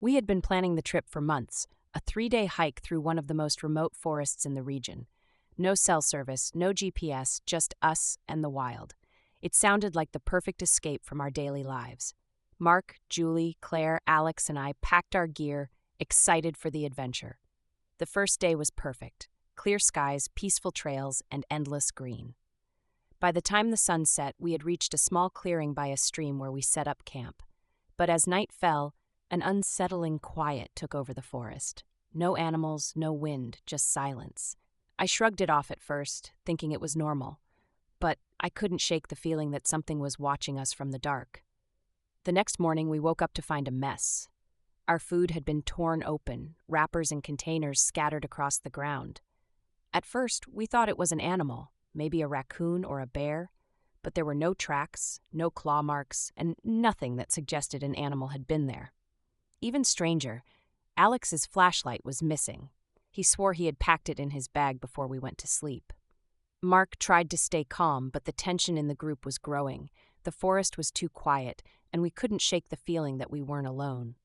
We had been planning the trip for months, a 3-day hike through one of the most remote forests in the region. No cell service, no GPS, just us and the wild. It sounded like the perfect escape from our daily lives. Mark, Julie, Claire, Alex, and I packed our gear, excited for the adventure. The first day was perfect. Clear skies, peaceful trails, and endless green. By the time the sun set, we had reached a small clearing by a stream where we set up camp. But as night fell, an unsettling quiet took over the forest. No animals, no wind, just silence. I shrugged it off at first, thinking it was normal. But I couldn't shake the feeling that something was watching us from the dark. The next morning, we woke up to find a mess. Our food had been torn open, wrappers and containers scattered across the ground. At first, we thought it was an animal, maybe a raccoon or a bear, but there were no tracks, no claw marks, and nothing that suggested an animal had been there. Even stranger, Alex's flashlight was missing. He swore he had packed it in his bag before we went to sleep. Mark tried to stay calm, but the tension in the group was growing. The forest was too quiet, and we couldn't shake the feeling that we weren't alone.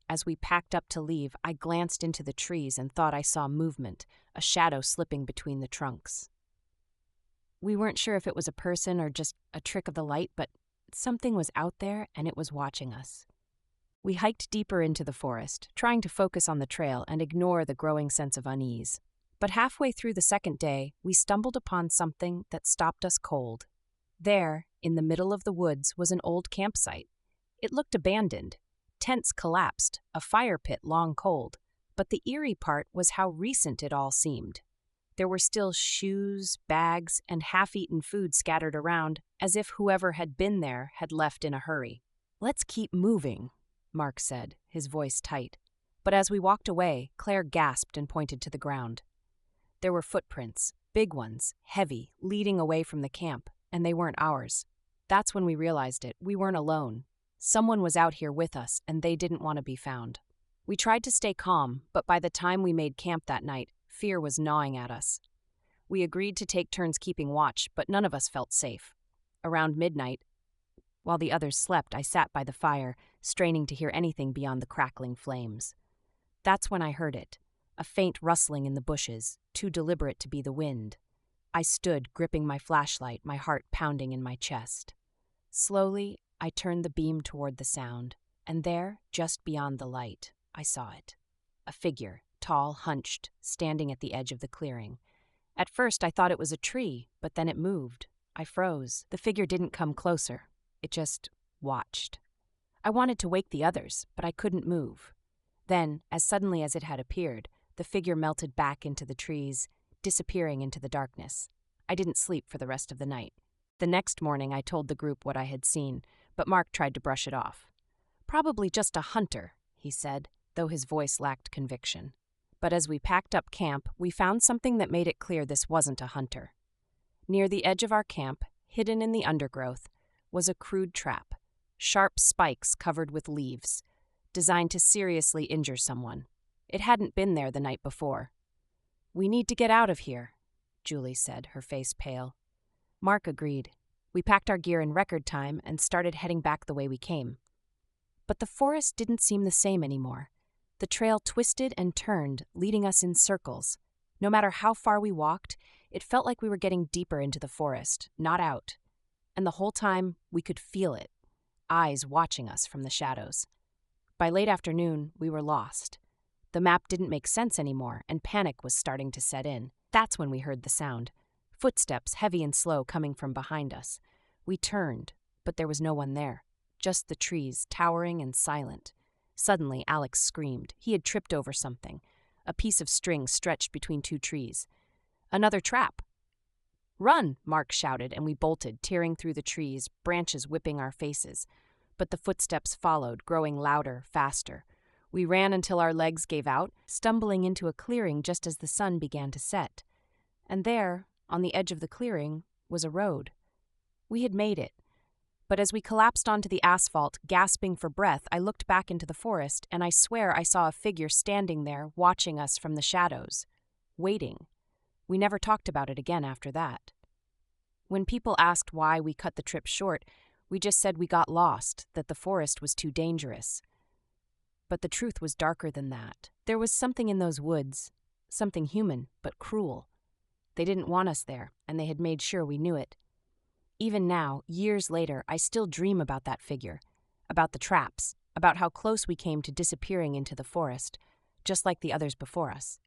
As we packed up to leave, I glanced into the trees and thought I saw movement, a shadow slipping between the trunks. We weren't sure if it was a person or just a trick of the light, but something was out there and it was watching us. We hiked deeper into the forest, trying to focus on the trail and ignore the growing sense of unease. But halfway through the second day, we stumbled upon something that stopped us cold. There, in the middle of the woods, was an old campsite. It looked abandoned. Tents collapsed, a fire pit long cold. But the eerie part was how recent it all seemed. There were still shoes, bags, and half-eaten food scattered around, as if whoever had been there had left in a hurry. "Let's keep moving," Mark said, his voice tight. But as we walked away, Claire gasped and pointed to the ground. There were footprints, big ones, heavy, leading away from the camp, and they weren't ours. That's when we realized it. We weren't alone. Someone was out here with us, and they didn't want to be found. We tried to stay calm, but by the time we made camp that night, fear was gnawing at us. We agreed to take turns keeping watch, but none of us felt safe. Around midnight, while the others slept, I sat by the fire, straining to hear anything beyond the crackling flames. That's when I heard it, a faint rustling in the bushes, too deliberate to be the wind. I stood, gripping my flashlight, my heart pounding in my chest. Slowly, I turned the beam toward the sound, and there, just beyond the light, I saw it. A figure, tall, hunched, standing at the edge of the clearing. At first, I thought it was a tree, but then it moved. I froze. The figure didn't come closer. It just watched. I wanted to wake the others, but I couldn't move. Then, as suddenly as it had appeared, the figure melted back into the trees, disappearing into the darkness. I didn't sleep for the rest of the night. The next morning, I told the group what I had seen, but Mark tried to brush it off. "Probably just a hunter," he said, though his voice lacked conviction. But as we packed up camp, we found something that made it clear this wasn't a hunter. Near the edge of our camp, hidden in the undergrowth, was a crude trap, sharp spikes covered with leaves, designed to seriously injure someone. It hadn't been there the night before. "We need to get out of here," Julie said, her face pale. Mark agreed. We packed our gear in record time and started heading back the way we came. But the forest didn't seem the same anymore. The trail twisted and turned, leading us in circles. No matter how far we walked, it felt like we were getting deeper into the forest, not out. And the whole time, we could feel it, eyes watching us from the shadows. By late afternoon, we were lost. The map didn't make sense anymore, and panic was starting to set in. That's when we heard the sound. Footsteps, heavy and slow, coming from behind us. We turned, but there was no one there. Just the trees, towering and silent. Suddenly, Alex screamed. He had tripped over something. A piece of string stretched between two trees. "Another trap!" "Run!" Mark shouted, and we bolted, tearing through the trees, branches whipping our faces. But the footsteps followed, growing louder, faster. We ran until our legs gave out, stumbling into a clearing just as the sun began to set. And there, on the edge of the clearing, was a road. We had made it. But as we collapsed onto the asphalt, gasping for breath, I looked back into the forest, and I swear I saw a figure standing there, watching us from the shadows. Waiting. We never talked about it again after that. When people asked why we cut the trip short, we just said we got lost, that the forest was too dangerous. But the truth was darker than that. There was something in those woods, something human, but cruel. They didn't want us there, and they had made sure we knew it. Even now, years later, I still dream about that figure, about the traps, about how close we came to disappearing into the forest, just like the others before us.